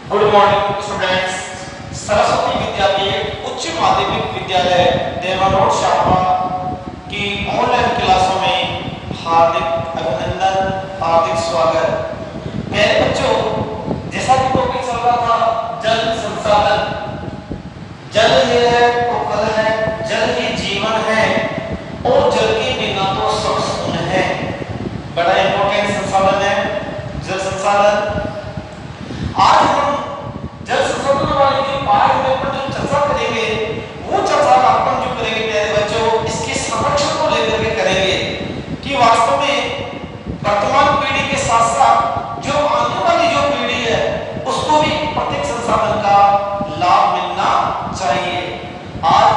Good morning students. Saraswati Vidyapeeth Uchch Madhyamik विद्यालय देवा road शाखा की ऑनलाइन क्लासों में हार्दिक अभिनंदन, हार्दिक स्वागत। प्यारे बच्चों, जैसा कि टॉपिक चल रहा था जल संसाधन, जल है तो कल है, जल ही जीवन है और जल के बिना तो सब शून्य है। बड़ा इंपॉर्टेंट संसाधन है जल संसाधन। आज हम जल संसाधन वाले जो पाठ में पर जो चर्चा करेंगे वो चर्चा अपन जो करेंगे प्यारे बच्चों, इसके संरक्षण को लेकर के करेंगे कि वास्तव में वर्तमान पीढ़ी के साथ साथ जो आने वाली जो पीढ़ी है उसको भी प्रत्येक संसाधन का लाभ मिलना चाहिए। आज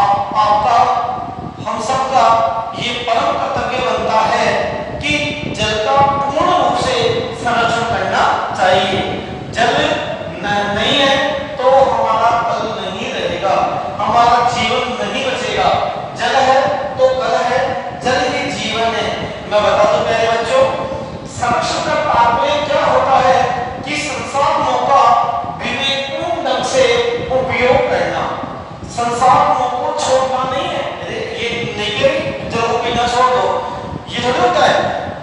आपका हम सबका ये परम कर्तव्य बनता है कि जल का पूर्ण रूप से संरक्षण करना चाहिए। जल नहीं है तो हमारा कल नहीं रहेगा, हमारा जीवन नहीं बचेगा। जल है तो कल है, जल ही जीवन है। मैं बता दूं प्यारे बच्चों, संरक्षण का तात्पर्य क्या होता है कि संसाधनों का विवेकपूर्ण ढंग से उपयोग करना। संसाधनों को छोड़ना नहीं है, ये नहीं कि जल को पीना छोड़ दो, ये थोड़ी होता है।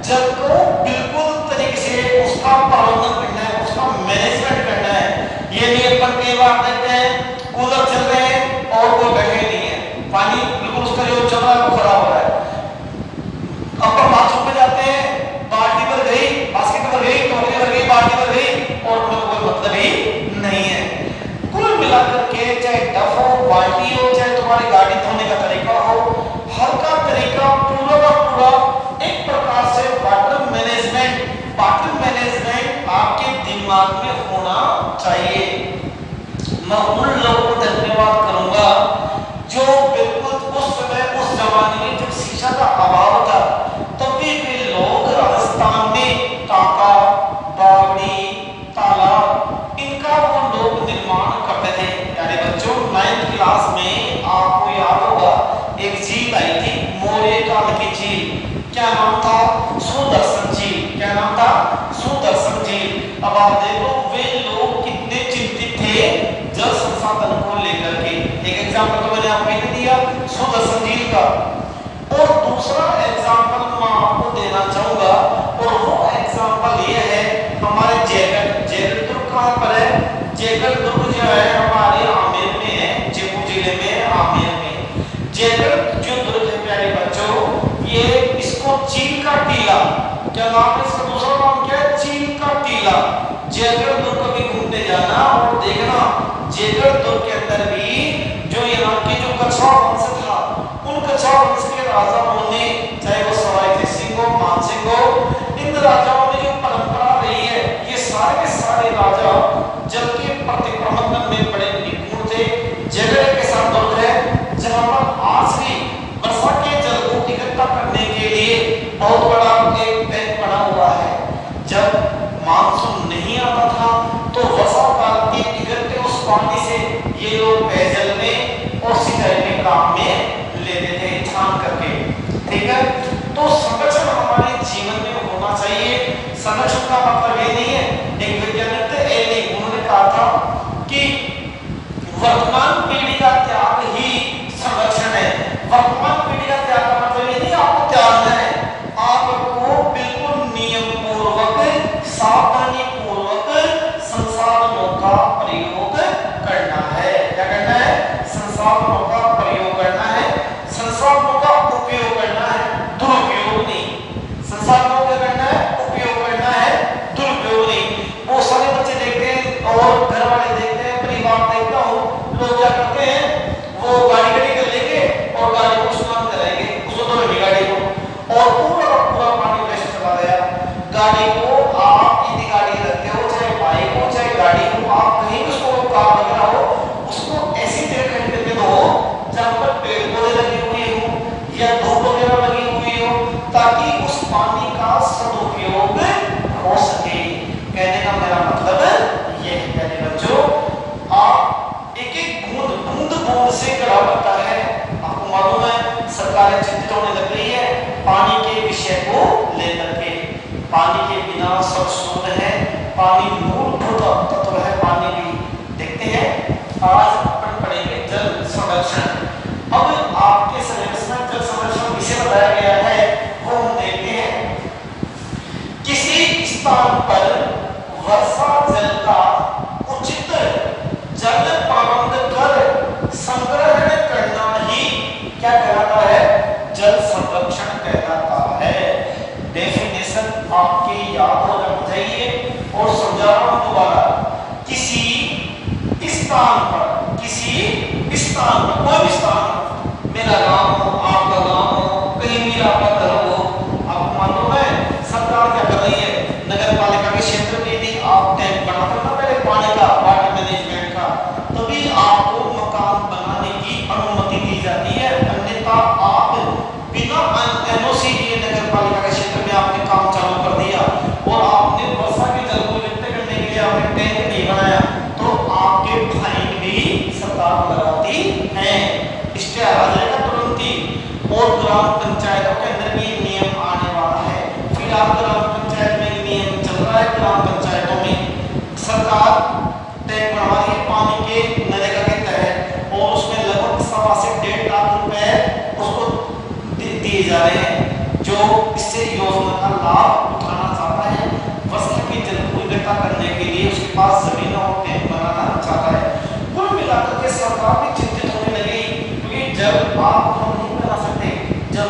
जल को बिल्कुल तरीके से उसका प्रबंधन करना है, उसका मैनेजमेंट करना है। ये नहीं अपन कई बार देखते हैं कूलर चल रहे हैं और कोई बैठे नहीं है, पानी बिल्कुल उसका जो चल रहा है वो खराब हो रहा है। अपन बाथरूम में जाते हैं, बाल्टी भर गई, बास्केट भर गई, टोकरी भर गई, बाल्टी भर गई और अपना कोई मतलब ही नहीं है। कुल मिलाकर के चाहे टब हो, बाल्टी हो, चाहे तुम्हारी गाड़ी धोने का तरीका हो, हर का तरीका पूरा का पूरा एक प्रकार से वाटर मैनेजमेंट आपके दिमाग में होना चाहिए। मैं उन लोगों को धन्यवाद करूंगा जो बिल्कुल उस समय उस जमाने में जब शिक्षा का अभाव था तभी भी लोग राजस्थान में टाका, बावड़ी, तालाब इनका वो लोग निर्माण करते थे। यानी बच्चों 9th क्लास में आपको याद होगा एक झील आई थी, मौर्य काल की झील। क्या नाम था? सुदर्शन झील। क्या नाम था? सुदर्शन झील। अब आप देखो वे लोग कितने चिंतित थे जल संसाधन को लेकर के। एक एग्जांपल तो मैंने आपको ही दिया सुदर्शन झील का, और दूसरा एग्जांपल मैं आपको देना चाहूंगा और वो एग्जांपल ये है हमारे जयगढ़ दुर्ग। कहां पर है? जयगढ़ दुर्ग जो है हमारे आमेर में है, जयपुर जिले में आमेर में। जयगढ़ जो दुर्ग है प्यारे बच्चों, ये इसको चील का टीला, क्या नाम है इसका? दूसरा नाम क्या है? चील का टीला। जयगढ़ दुर्ग कभी घूमने जाना और देखना, जयगढ़ दुर्ग के अंदर भी जो यहाँ के जो कछवाड़ वंश था, उन कछवाड़ वंश के राजाओं ने, चाहे वो सवाई जय सिंह हो, मान सिंह हो, इन राजाओं ने जो परंपरा रही है, ये सारे के सारे राजा जल के प्रति प्रबंधन में बड़े निपुण थे। जयगढ़ के साथ दुर्ग है जहां पर आज भी वर्षा के जल को इकट्ठा करने के लिए बहुत बड़ा एक टैंक बना हुआ है। जब मानसून नहीं आता था तो वर्षा काल के इकट्ठे उस पानी से ये लोग पेयजल में और सिंचाई में काम में लेते थे छान करके। ठीक है, तो संरक्षण हमारे जीवन में होना चाहिए। संरक्षण का मतलब ये नहीं है, एक वैज्ञानिक थे एली, उन्होंने कहा था कि वर्तमान पीढ़ी का त्याग ही संरक्षण है। वर्तमान पीढ़ी का त्याग का मतलब ये नहीं आपको त्यागना है, आपको बिल्कुल नियम पूर्वक, सावधानी पूर्वक संसाधनों का प्रयोग करना है। क्या करना है? संसाधनों का प्रयोग करना है, संसाधनों का उपयोग करना है, दुरुपयोग नहीं। संसाधनों का करना है, उपयोग करना है, दुरुपयोग नहीं। वो सारे बच्चे देखते हैं और घर वाले देखते हैं, परिवार देखता हूँ, लोग क्या करते हैं, वो गाड़ी कर लेंगे और गाड़ी को स्नान कराएंगे, उसको धोएंगे गाड़ी को, और पूरा का पूरा पानी वेस्ट चला गया। गाड़ी को आप यदि गाड़ी रखते हो, चाहे बाइक हो चाहे गाड़ी हो, आप कहीं भी उसको कार लग रहा हो, उसको ऐसी जगह खड़ी करके दो जहां पर पेड़ पौधे लगे हुए हो या धूप वगैरह लगी हुई हो, ताकि उस पानी का सदुपयोग हो सके। कहने का मेरा मतलब ये है प्यारे बच्चों, आप एक एक बूंद बूंद से घड़ा बनता है। आपको मालूम है सरकारें चिंतित होने लग रही है पानी के विषय को लेकर के। पानी के बिना सब शून्य है, पानी मूलभूत तत्व है, आज अपन पढ़ेंगे जल संरक्षण। अब आपके सिलेबस में जल संरक्षण किसे बताया गया है वो हम देखते हैं। किसी स्थान पर वर्षा जल का उचित जल प्रबंध कर संग्रहण करना ही क्या कहलाता है, जल संरक्षण कहलाता है। डेफिनेशन आपके याद हो जाना चाहिए और समझा रहा हूं दोबारा। किसी स्थान पर, किसी स्थान पर, कोई भी स्थान, मेरा गांव हो, आपका गांव हो, कहीं भी आपका घर हो, आपको मालूम है सरकार क्या कर रही है, नगर पालिका के क्षेत्र में यदि आप टैंक बनाते ना पहले पानी का, वाटर मैनेजमेंट का, तभी आपको मकान बनाने की अनुमति दी जाती है। अन्यथा आप बिना एनओसी लिए नगर पालिका के क्षेत्र में आपने काम चालू कर दिया और आपने वर्षा के जल को इकट्ठे करने के लिए आपने टैंक नहीं बनाया तो आपके फाइन भी सरकार लगाती है। इसके आ जाएगा तुरंत ही। और ग्राम पंचायतों के अंदर भी नियम आने वाला है। फिलहाल ग्राम पंचायत में नियम चल रहा है, ग्राम पंचायतों में सरकार टैंक बनवा रही है पानी के नरेगा के तहत और उसमें लगभग 1.25 से 1.5 लाख रुपए उसको दिए जा रहे हैं। जो इससे योजना का लाभ उठाना चाहता है, वर्षा के जल को इकट्ठा करने के लिए उसके पास जमीन और टैंक बनाना चाहता है। कुल मिलाकर के सरकार भी चिंतित होने लगी क्योंकि जब आप हम नहीं बना सकते, जब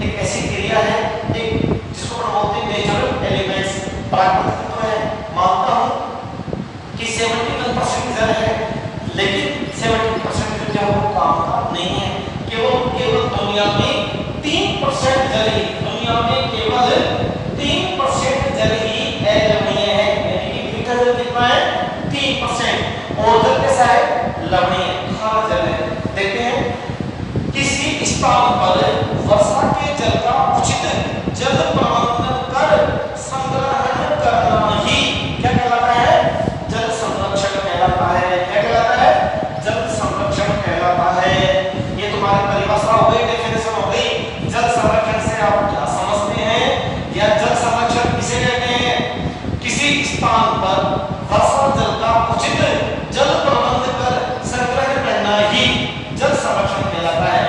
एक ऐसी क्रिया है, एक जिसको हम बोलते हैं नेचुरल एलिमेंट्स, प्राकृतिक तत्व है। मानता हूं कि 71% जल है, लेकिन 70% जो वो काम का नहीं है। केवल दुनिया में 3% जल ही, दुनिया में केवल 3% जल ही लवणीय है, यानी कि मीठा जल कितना है 3%, और जल कैसा है लवणीय खारा जल है। देखते हैं किसी स्थान पर वर्षा के जल का उचित जल प्रबंधन कर संग्रहण करना ही क्या कहलाता है, जल संरक्षण कहलाता है। क्या कहलाता है, जल संरक्षण कहलाता है। ये तुम्हारी परिभाषा हो गई, डेफिनेशन हो गई। जल संरक्षण से आप क्या समझते हैं, या जल संरक्षण किसे कहते हैं, किसी स्थान पर वर्षा जल का उचित जल प्रबंध कर संग्रहण करना ही जल संरक्षण कहलाता है।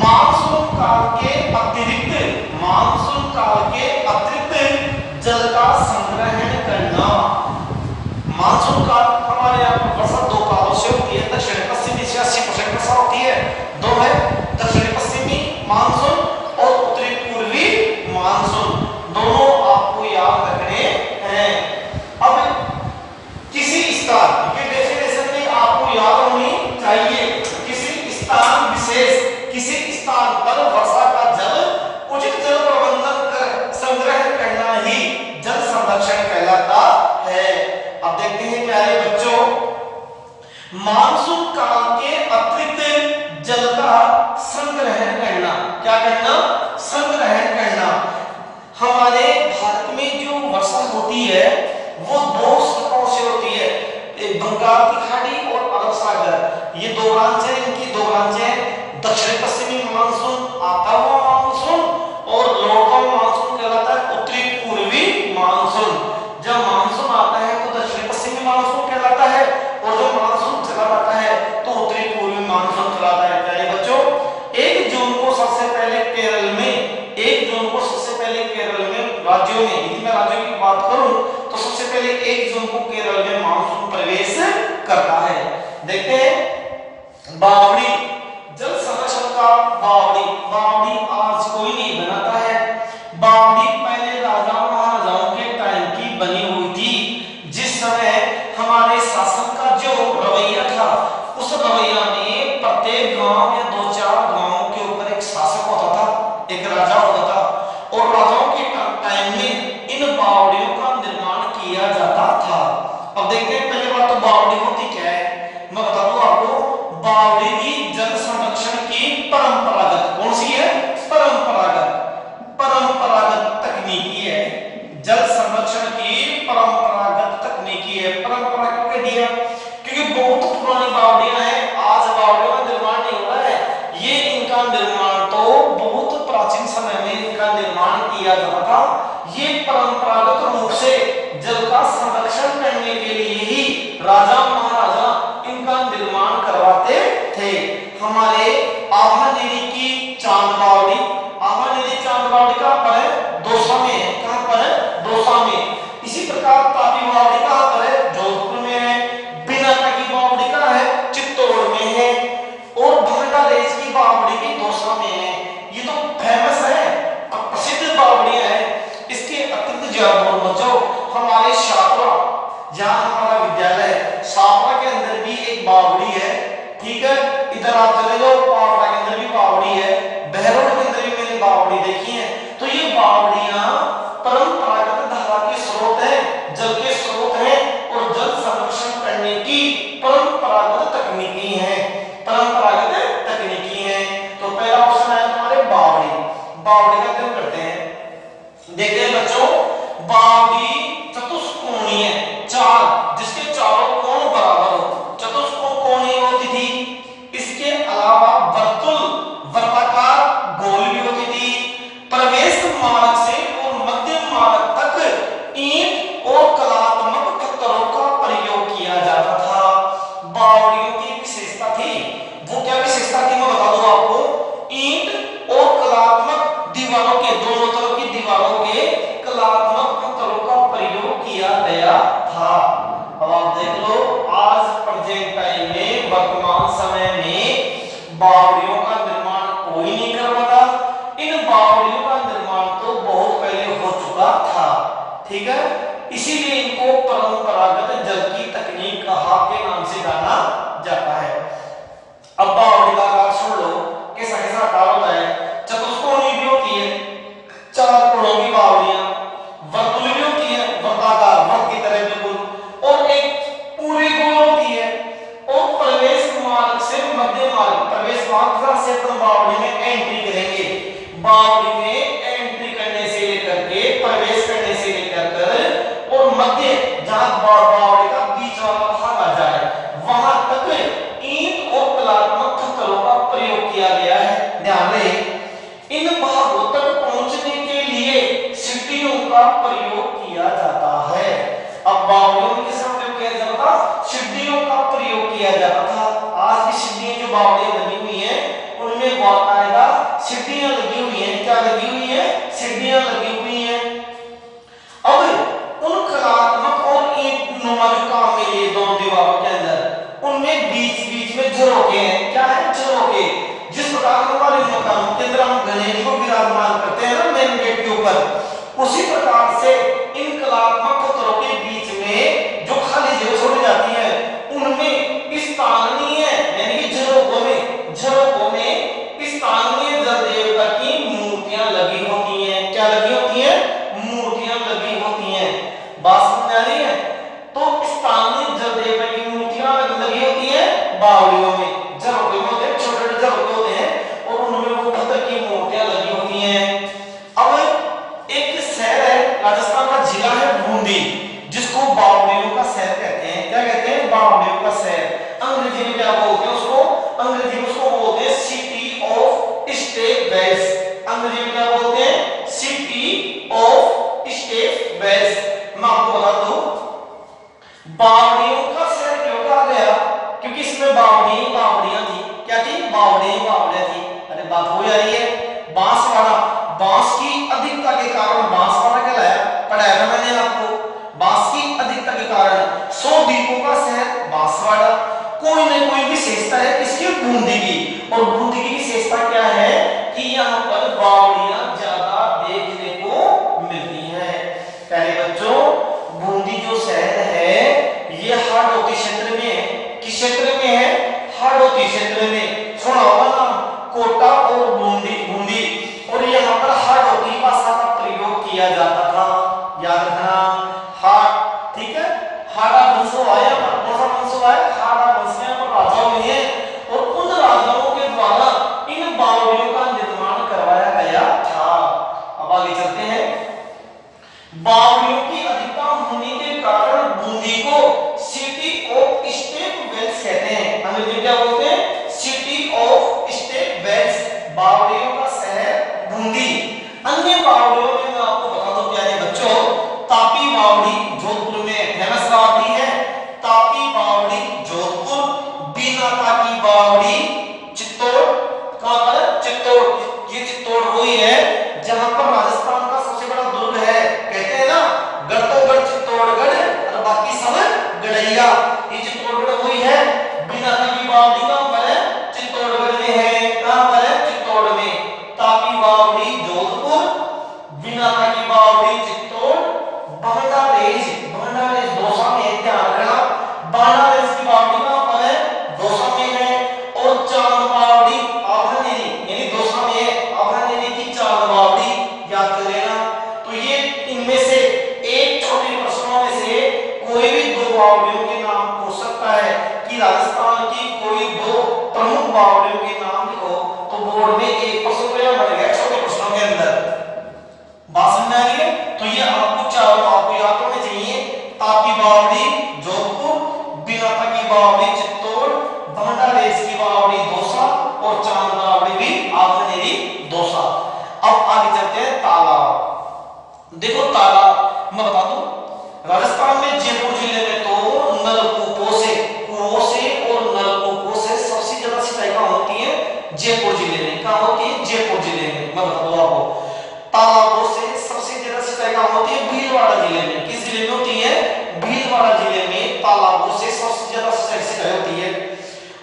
मानसून काल के अतिरिक्त, मानसून काल के अतिरिक्त जल का संग्रहण करना। मानसून काल हमारे यहाँ पर वर्षा 2 कालों से होती है, दक्षिण पश्चिमी 80% वर्षा होती है। 2 है दक्षिणी पश्चिमी मानसून और उत्तरी पूर्वी मानसून, दोनों आपको याद रखने हैं। अब किसी स्थान की डेफिनेशन में आपको याद होनी चाहिए, किसी स्थान विशेष, किसी स्थान पर वर्षा का जल उचित जल प्रबंधन कर संग्रहण करना ही जल संरक्षण कहलाता है। अब देखते हैं प्यारे बच्चों, मानसून काल के अतिरिक्त जल का संग्रहण करना, क्या करना, संग्रहण करना। हमारे भारत में जो वर्षा होती है वो 2 स्तरों से होती है, एक बंगाल की खाड़ी और अरब सागर। ये 2 ब्रांच है, इनकी 2 ब्रांच है। दक्षिण पश्चिमी मानसून आता हुआ मानसून और लौटता हुआ मानसून कहलाता है उत्तरी पूर्वी मानसून। जब मानसून आता है तो दक्षिण पश्चिमी मानसून कहलाता है और जब मानसून चला जाता है तो उत्तरी पूर्वी मानसून कहलाता है। प्यारे बच्चों, 1 जून को सबसे पहले केरल में, 1 जून को सबसे पहले केरल में राज्यों में, यदि मैं राज्यों की बात करूं तो सबसे पहले 1 जून को केरल में मानसून प्रवेश करता है। देखते हैं बावड़ी, जल संरक्षण का बावड़ी। बावड़ी आज कोई नहीं बनाता है, बावड़ी पहले राजा महाराजाओं के टाइम की बनी हुई थी। जिस समय हमारे शासन का जो रवैया था, उस रवैया में प्रत्येक गांव या 2-4 गांवों के ऊपर एक शासक होता था, एक राजा होता था, और राजाओं के टाइम में इन बावड़ियों का निर्माण किया जाता था। अब देखते हैं पहले बात तो बावड़ी होती क्या है, मैं बता दूं आपको। बावड़ी की जल संरक्षण की परंपरागत, कौन सी है, परंपरागत तकनीकी है। जल संरक्षण की परंपरागत तकनीकी है। परंपरा क्यों कह दिया, क्योंकि बहुत पुरानी बावड़ियां हैं, आज बावड़ियों का निर्माण नहीं हो रहा है। ये इनका निर्माण तो बहुत प्राचीन समय में इनका निर्माण किया जाता था। ये परंपरागत रूप से जल का संरक्षण करने के लिए ही राजा महाराजा इनका इसी प्रकार तापी बावड़ी कहां पर है? जोधपुर में है। बिनाका की बावड़ी कहां है? चित्तौड़ में है। और भांडारेज की बावड़ी भी दौसा में है। ये तो फेमस है, प्रसिद्ध बावड़ियां हैं। इसके अतिरिक्त जयपुर बच्चों हमारे शापरा, जहां हमारा विद्यालय है, शापरा के अंदर भी एक बावड़ी है। ठीक है, इधर आप चले जाओ, पावड़ा के अंदर भी बावड़ी है, बहरोड के अंदर भी मैंने बावड़ी देखी है। तो ये बावड़ियां परंपरागत धारा के स्रोत है, जल के स्रोत है और जल संरक्षण करने की परंपरागत तकनीकी है, परंपरागत तकनीकी है। तो पहला ऑप्शन है तुम्हारे बावड़ी। बावड़ी का अध्ययन करते हैं। देखते हैं बच्चों, बावड़ी चतुष्कोणीय है, चार, जिसके चारों कोण बराबर हो, चतुष्कोण कोणीय होती थी। इसके अलावा वर्तुल, वर्ताकार, गोल भी होती थी। प्रवेश मार्ग से और मध्य मार्ग तक ईंट और कलात्मक पत्थरों का प्रयोग किया जाता था। बावड़ियों की विशेषता थी, वो क्या विशेषता थी मैं बता दूं आपको। ईंट और कलात्मक दीवारों के, दोनों तरफ की दीवारों के कलात्मक पत्थरों का प्रयोग किया गया था। अब आप देख लो, आज प्रेजेंट टाइम में, वर्तमान समय में बावड़ियों का निर्माण कोई नहीं कर रहा था। इन बावड़ियों का निर्माण तो बहुत पहले हो चुका था। ठीक है, इसीलिए इनको परंपरागत जल की तकनीक कहा के नाम से जाना जाता है। अब बावड़ी का आकार सुन लो, कैसा कैसा आकार होता है। चतुष्कोणीय भी होती है, चार कोणों की बावड़ियां, वर्तुल भी होती है, वर्ताकार, वर्त की तरह बिल्कुल, और एक पूरी गोल होती है। और प्रवेश मार्ग से मध्य मार्ग, प्रवेश मार्ग से हम बावड़ी में एंट्री करेंगे। बावड़ी में एंट्री करने से लेकर के, प्रवेश करने से लेकर कर और मध्य, जहां बावड़ी का बीच वाला भाग आ जाए, वहां तक ईंट और कलात्मक पत्थरों का प्रयोग किया गया है। ध्यान रहे, इन भागों तक पहुंचने के लिए सीढ़ियों का प्रयोग किया जाता है। अब बावड़ियों में किसका प्रयोग किया जाता था? सीढ़ियों का प्रयोग किया जाता था। आज की सीढ़ियां जो बावड़ियां लगी हुई हैं, उनमें बाकायदा सीढ़ियां लगी हुई हैं। क्या लगी हुई है? सीढ़ियां लगी हुई हैं। अब उन कलात्मक और ईंट नुमा जो काम में लिए दोनों दीवारों के अंदर, उनमें बीच बीच में झरोखे हैं। क्या है? झरोखे। जिस प्रकार हमारे मकान के अंदर हम गणेश को विराजमान करते हैं ना मेन गेट के ऊपर, उसी प्रकार से इन कलात्मक पत्थरों के बीच में जो खाली जगह छोड़ी जाती है, उनमें स्थानीय, यानी कि झरोखों में स्थानीय जल देवता की मूर्तियां लगी होती हैं। क्या लगी होती हैं? मूर्तियां लगी होती हैं। बात समझ आ रही है? तो स्थानीय जल देवता की मूर्तियां लगी होती हैं बावड़ियों में, झरोखे में होते हैं, छोटे छोटे झरोखे होते हैं और उनमें वो पत्थर की मूर्तियां लगी होती हैं। अब एक शहर है, राजस्थान का जिला है बूंदी, जिसको बावड़ियों का शहर कहते हैं। क्या कहते हैं? बावड़ियों का शहर। अंग्रेजी में क्या बोलते हैं उसको? अंग्रेजी में उसको बोलते हैं सिटी ऑफ स्टेट वेल्स। अंग्रेजी में क्या बोलते हैं? City of stepwells. मैं आपको बता दूं, बावड़ियों का शहर क्यों कहा गया? क्योंकि इसमें बावड़ियां थी। क्या थी? बावड़ियां थी। अरे बात हो जा रही है। बांसवाड़ा, बांस की अधिकता के कारण बांसवाड़ा कहलाया, पढ़ाया था मैंने आपको। बांस की अधिकता के कारण 100 द्वीपों का शहर बांसवाड़ा। कोई न कोई विशेषता है किसकी? बूंदी की। और बूंदी की विशेषता क्या है कि यहाँ पर बावड़ियां ज्यादा देखने को मिलती हैं। पहले बच्चों, बूंदी जो शहर है ये हाड़ौती क्षेत्र में है। किस क्षेत्र में है? हाड़ौती क्षेत्र में। सुना होगा नाम, कोटा और बूंदी। और यहाँ पर हाड़ौती भाषा का प्रयोग किया जाता था। याद रखना, ठीक है, हाड़ा वंश आया, कौन सा वंश आया? हाड़ा वंश में पर राजाओं में है, और उन राजाओं के द्वारा इन बावड़ियों का निर्माण करवाया गया था। अब आगे चलते हैं। बावड़ियों की अधिकता होने के कारण बूंदी को सिटी गया। ये चित्तौड़गढ़ वही है, बिना की बावड़ी कहां पर है? चित्तौड़गढ़ में है। कहां पर है? चित्तौड़ में। तापी बावड़ी जोधपुर, बिना की बावड़ी चित्तौड़, बांडारेज दौसा में, ध्यान रखना बांडारेज की बावड़ी कहां पर है? दौसा में है। और चांद बावड़ी आभनेरी यानी दौसा में है, आभनेरी की चांद बावड़ी याद कर लेना। तो ये इनमें से एक छोटे प्रश्नों में से कोई भी दो बावड़ियों के नाम पूछ सकता है कि राजस्थान की कोई दो प्रमुख बावड़ियों के नाम लिखो, तो बोर्ड में एक प्रश्न तो बन गया छोटे प्रश्नों के अंदर। बात समझ आ रही है? तो ये आपको चारों आपको याद होने चाहिए, तापी बावड़ी जोधपुर, बिनाता की बावड़ी चित्तौड़, बांडारेज की बावड़ी दौसा और चांद बावड़ी भी आभनेरी दौसा। अब आगे चलते हैं तालाब। देखो तालाब मैं बता दूं, राजस्थान में जयपुर जिले में तो नलकूपों से, कुओं से और नलकूपों से सबसे ज्यादा सिंचाई कहां होती है? जयपुर जिले में। कहां होती है? जयपुर जिले में। मैं बता दूं आपको, तालाबों से सबसे ज्यादा सिंचाई कहां होती है? भीलवाड़ा जिले में। किस जिले में होती है? भीलवाड़ा जिले में तालाबों से सबसे ज्यादा सिंचाई होती है।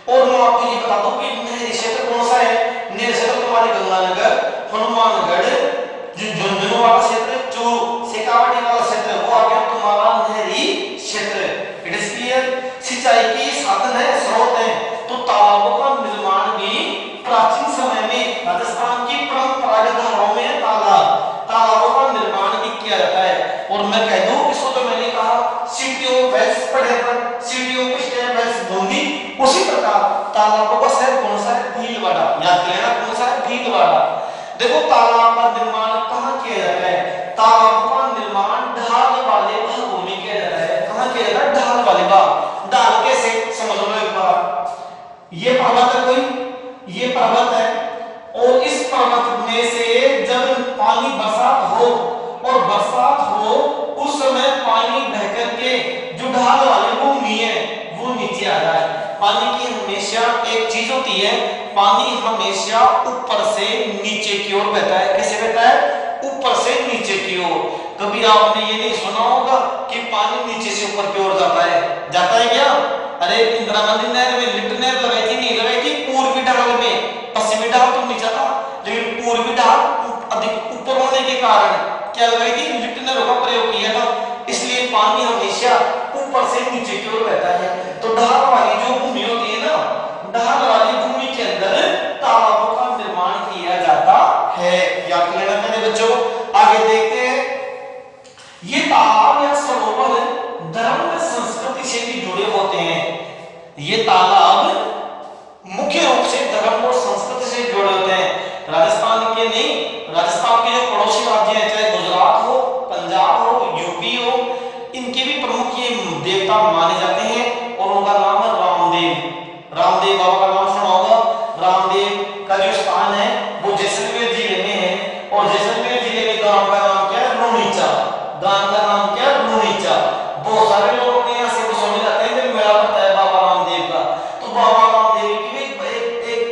और मैं आपको ये बता दूं कि नहरी क्षेत्र कौन सा है? नहरी क्षेत्र तुम्हारे गंगानगर, हनुमानगढ़, झुंझुनू वाला क्षेत्र, जो शेखावाटी वाला क्षेत्र, वो आ गया तुम्हारा नहरी क्षेत्र। It is clear? सिंचाई की साधन है, स्रोत है। तो तालाबों का निर्माण भी प्राचीन समय में राजस्थान की परंपरागत धाराओं में तालाबों का निर्माण भी किया जाता है। और मैं कह दूं, इसको तो मैंने कहा सिटी ऑफ वेल्स पढ़े पर, city of stepwells Bundi, उसी प्रकार तालाबों का शहर कौन सा है? भीलवाड़ा। याद कर लेना कौन सा है? भीलवाड़ा। देखो तालाब का निर्माण कहां किया जाता है? तालाब का निर्माण ढाल वाले भागों में किया जाता है। कहां किया जाता है? ढाल वाले भाग। ढाल कैसे? समझ लो एक बार, ये पर्वत है कोई, ये पर्वत है, और इस पर्वत में से जब पानी बरसात हो और बरसात हो उस समय पानी बह करके जो ढाल वाली भूमि है वो नीचे आ रहा है। पानी की हमेशा एक चीज होती है, पानी हमेशा ऊपर से नीचे की ओर बहता है। कैसे बहता है? ऊपर से नीचे की ओर। कभी आपने ये नहीं सुना होगा कि पानी नीचे से ऊपर की ओर जाता है? जाता है क्या? अरे इंदिरा गांधी नहर में लिफ्ट नहर लगाई थी, नहीं लगाई थी? पूर्वी ढाल में, पश्चिमी ढाल तो नीचे था, लेकिन पूर्वी ढाल अधिक ऊपर होने के कारण क्या लगाई थी? लिफ्ट नहर का प्रयोग किया था। इसलिए पानी हमेशा ऊपर से नीचे की ओर बहता है। तो ढाल वाली जो भूमि होती है ना, ढाल वाली भूमि के अंदर तालाबों का निर्माण किया जाता है। याद कर लेना मेरे बच्चों। आगे देखते हैं, ये तालाब या सरोवर धर्म व संस्कृति से भी जुड़े होते हैं। ये तालाब मुख्य रूप से धर्म और संस्कृति से जुड़े होते हैं। राजस्थान के नहीं, राजस्थान के जो पड़ोसी राज्य हैं, चाहे गुजरात हो, पंजाब हो, यूपी हो, इनके भी प्रमुख ये देवता माने जाते हैं। और उनका नाम है रामदेव। रामदेव बाबा का नाम सुना होगा। रामदेव का जो स्थान है वो जैसलमेर जिले में है। और जैसलमेर जिले में गांव का नाम क्या है? रूनीचा। गांव का नाम क्या है? रूनीचा। बहुत सारे लोग अपने यहाँ से सुने जाते हैं कि मेला पड़ता है बाबा रामदेव का। तो बाबा रामदेव की भी एक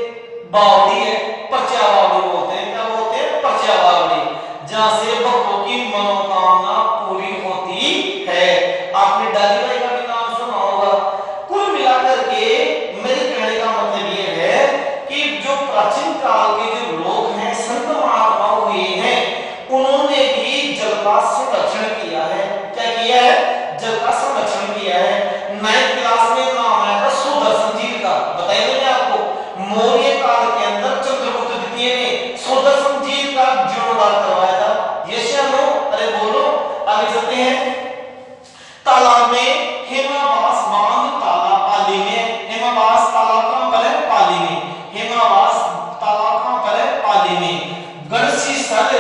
बावड़ी है, पर्चा बावड़ी बोलते हैं। क्या बोलते हैं? पर्चा बावड़ी, जहां से भक्तों की मनोकामना पूरी होती है। आपने डाली बाई का भी नाम सुना होगा। कुल मिलाकर के मेरे कहने का मतलब ये है कि जो प्राचीन काल के जो लोग हैं, संत महात्मा हुए हैं, उन्होंने भी जल का संरक्षण किया है। क्या किया है? जल का संरक्षण किया है। 9th क्लास में नाम आया था सुदर्शन झील का। बताइए मैंने आपको, मौर्य काल के अंदर चंद्रगुप्त द्वितीय ने सुदर्शन झील का जीर्णोद्धार करवाया था। यस या नो? अरे बोलो। आगे चलते हैं। तालाब में हेमावास बांध तालाब पाली में, हेमावास तालाब कहां पर है? पाली में। हेमावास तालाब कहां पर है? पाली में। गढ़सी स्थल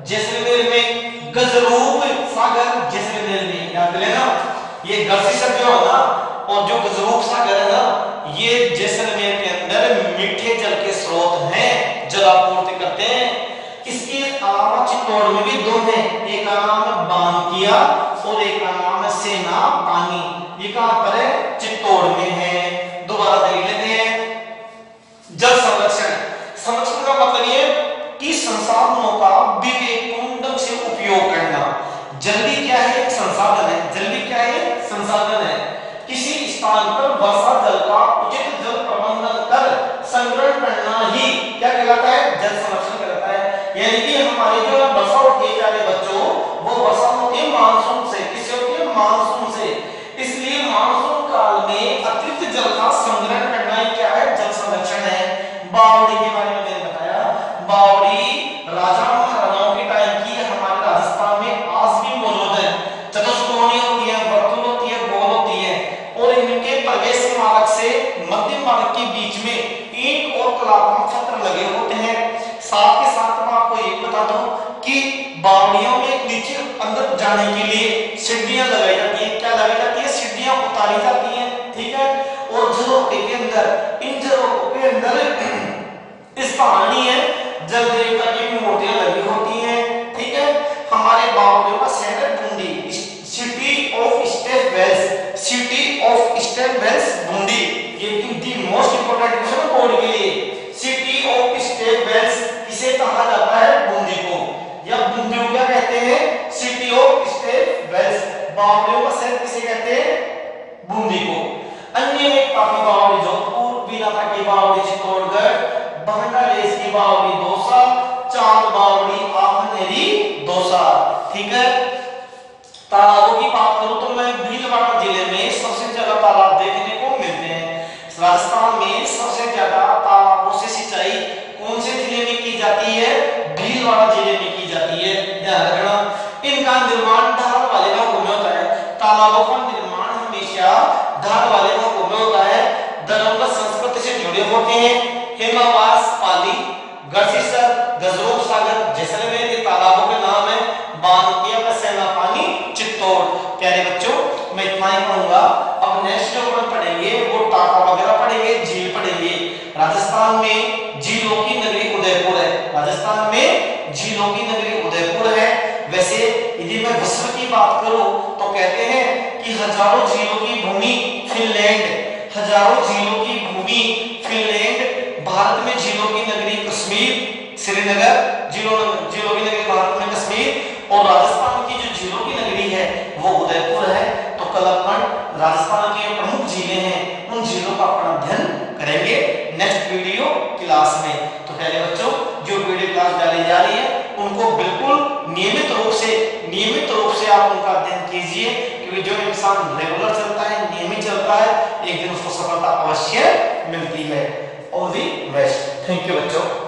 जैसलमेर में, गजरूप सागर जैसलमेर में। याद लेना, ये गढ़सी स्थल जो है ना और जो गजरूप सागर है ना, ये जैसलमेर के अंदर मीठे जल के स्रोत हैं, जलापूर्ति करते हैं। इसके अलावा चित्तौड़ में भी दो हैं, एक का नाम है बानकिया और एक का नाम है सेना पानी। ये कहां पर है? चित्तौड़ में है। दोबारा देख लेते हैं। जल संरक्षण। संरक्षण का मतलब ये कि संसाधनों का विवेकपूर्ण ढंग से उपयोग करना। जल भी क्या है? संसाधन है। जल भी क्या है? संसाधन है। स्थान पर वर्षा जल का उचित जल प्रबंधन कर संग्रहण करना ही क्या कहलाता है, जल संरक्षण कहलाता है। यानी कि हमारे जो वर्षा होती है प्यारे बच्चों, वो वर्षा होती है मानसून से। किससे होती है, मानसून से। इसलिए मानसून काल में अतिरिक्त जल का संग्रहण करना ही क्या है, जल संरक्षण है। बावड़ी के बारे में मैंने बताया, बावड़ी राजा महाराजाओं के टाइम की हमारे राजस्थान में आज भी मौजूद है। चतुष्कोणीय होती है, वर्तुल होती है, गोल होती है, और इनके प्रवेश मार्ग से मध्य मार्ग के बीच में ईंट और कलात्मक छत्र लगे होते हैं। साथ के साथ मैं आपको ये बता दूं कि बावड़ियों में नीचे अंदर जाने के लिए सीढ़ियां लगाई जाती हैं। क्या लगाई जाती है, सीढ़ियां उतारी जाती हैं, ठीक है। और झरोखे के अंदर, इन झरोखों के अंदर स्थानीय जल देवता की मूर्तियां लगी होती हैं, ठीक है। हमारे बावड़ियों का शहर Bundi, city of step wells, city of step wells Bundi. ये the most important question board के लिए। सिटी ऑफ स्टेप वेल्स किसे कहा जाता है, बूंदी को, या बूंदी को क्या कहते हैं, सिटी ऑफ स्टेप वेल्स। बावड़ियों का शहर किसे कहते हैं, बूंदी को। अन्य में काफी बावड़ी जोधपुर, बीनाथा की बावड़ी चित्तौड़गढ़, बंगलादेश की बावड़ी दौसा, चांद बावड़ी आखनेरी दौसा, ठीक है। तालाबों की बात करूं तो मैं भीलवाड़ा जिले में सबसे ज्यादा तालाब देखने को मिलते हैं। राजस्थान में सबसे ज्यादा तालाबों से सिंचाई कौन से जिले में की जाती है, भीलवाड़ा जिले में की जाती है, ध्यान रखना। इनका निर्माण ढाल वाले भागों में होता है। तालाबों का निर्माण हमेशा ढाल वाले भागों में होता है। धर्म संस्कृति से जुड़े होते हैं। हेमावास पाली, गढ़सीसर, गजरोग सागर, जैसलमेर के तालाबों के नाम है। बानकिया का सेना पानी, चित्तौड़। प्यारे बच्चों मैं इतना ही पढ़ूंगा। अब नेक्स्ट जो अपन पढ़ेंगे वो टाटा वगैरह पढ़ेंगे, झील पढ़ेंगे। राजस्थान में झीलों की नगरी उदयपुर है। राजस्थान में झीलों की नगरी उदयपुर है। वैसे यदि मैं विश्व की बात करूं तो कहते हैं कि हजारों झीलों की भूमि फिनलैंड, हजारों झीलों की भूमि फिनलैंड। भारत में झीलों की नगरी कश्मीर, श्रीनगर। झीलों की नगरी भारत में कश्मीर, और राजस्थान की जो झीलों की नगरी है वो उदयपुर है। तो कल अपन राजस्थान की प्रमुख झीलें हैं उन झीलों का अपन अध्ययन करेंगे नेक्स्ट वीडियो क्लास में। तो पहले बच्चों जो वीडियो क्लास डाली जा रही है उनको बिल्कुल नियमित रूप से आप उनका अध्ययन कीजिए, क्योंकि जो इंसान रेगुलर चलता है, नियमित चलता है, एक दिन उसको सफलता अवश्य मिलती है। All the best. Thank you बच्चों।